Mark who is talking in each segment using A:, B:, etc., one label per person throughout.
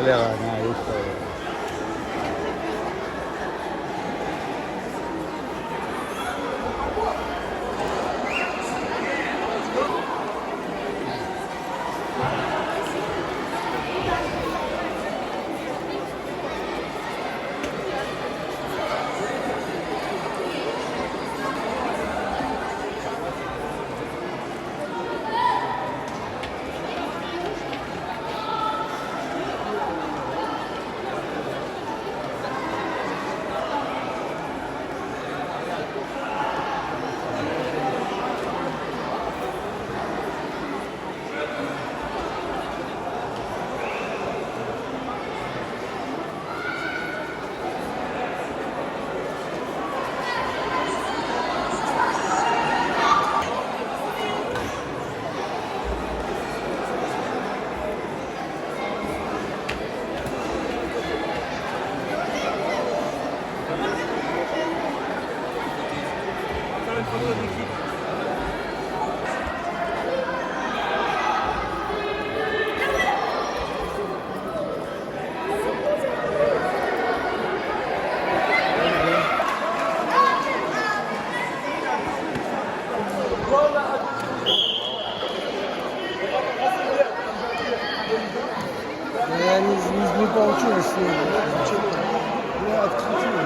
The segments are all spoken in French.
A: Allora, no, io sto... Не получилось. Я открутил.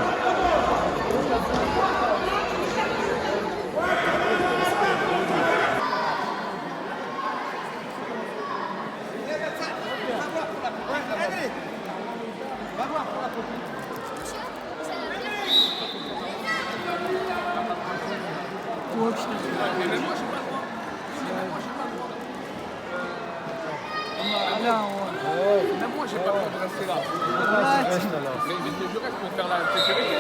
B: Même moi, j'ai pas le droit de rester là. Mais je reste pour faire la sécurité.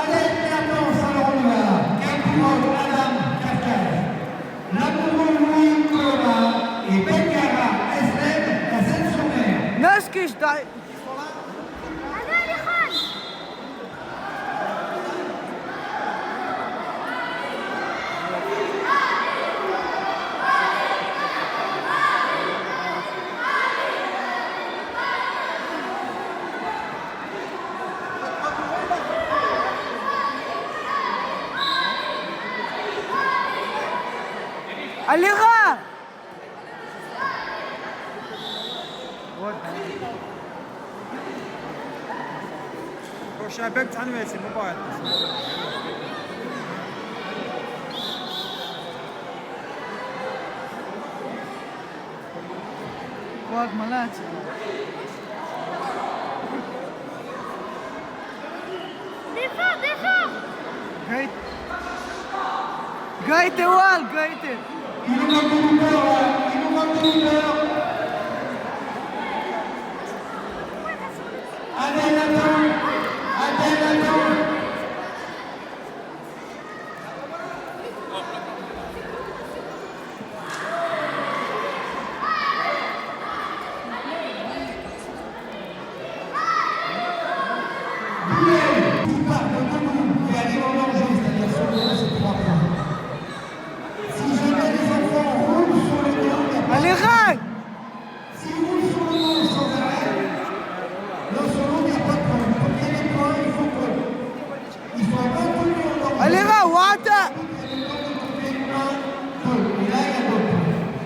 C: Avec l'annonce à l'honneur, Capron Madame Kafkaï, l'amoureux Louis Colomba et Benkara Eslem, la Seine-sur-Mer.
D: Naskish da. Allez, rare!
E: شابك تعنوي سي موبايل
D: واق ملات
F: Défends!
D: قايت قايت وال قايت
C: Il nous manque beaucoup peur, il nous manque beaucoup peur. Adèle attend, Adèle attend. Tout part de nous et aller en danger, c'est-à-dire sauver ces 3 points. Si jamais les enfants roulent sur le dos,
D: allez rare
C: s'ils roulent sur le dos sans arrêt, dans son lot, il n'y a pas de problème. Quand il y a des points, il faut un bon coup en danger.
D: allez rare واتا
C: Et là, il y a d'autres points.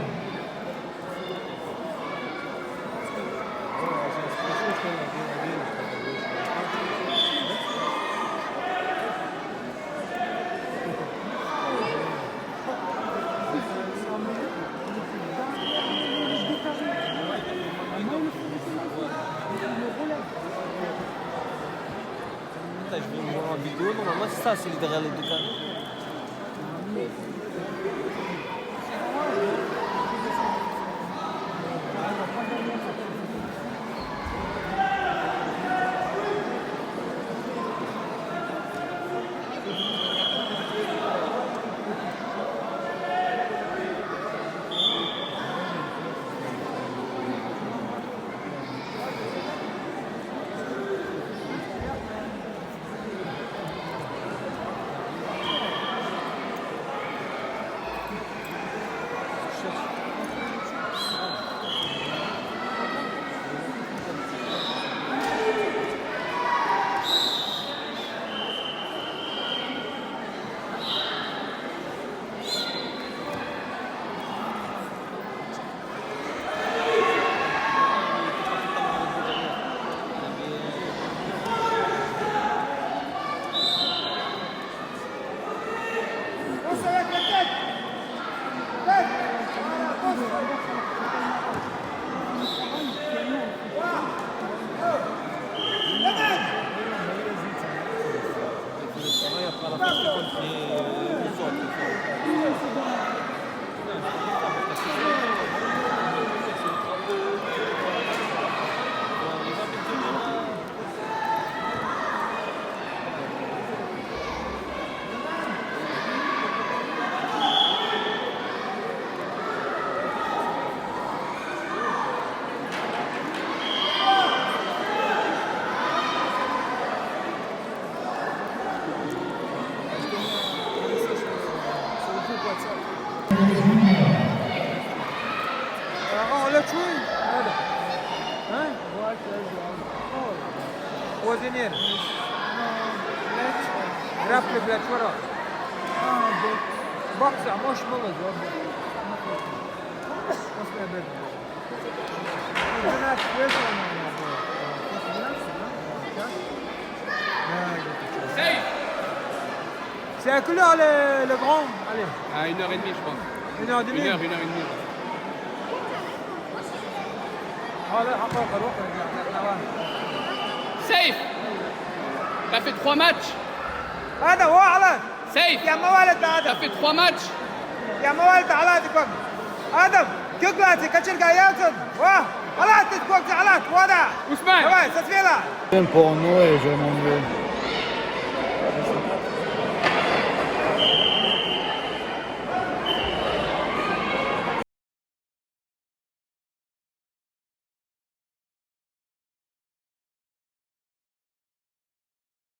G: Je vais voir en vidéo, normalement c'est ça, c'est derrière les deux carrés.
E: شوي هذا ها وزنين رافل بلاد شورا بقصع مش ملز اصلا بد هناك c'est à quelle heure le grand? Allez.
B: À 1h30, je pense.
E: 1h30.
B: 1h30. Safe. T'as fait 3 matchs.
E: هذا هو على
B: Safe.
E: يا موالد
B: T'as
E: هذا
B: fait 3 matchs.
E: يا موالد على تكون هذا كيكلاتي كتشر قاياتن واه على تكون على ودا
B: Ousmane.
E: ouais ça se fait là
A: Pour Noé, je m'en vais.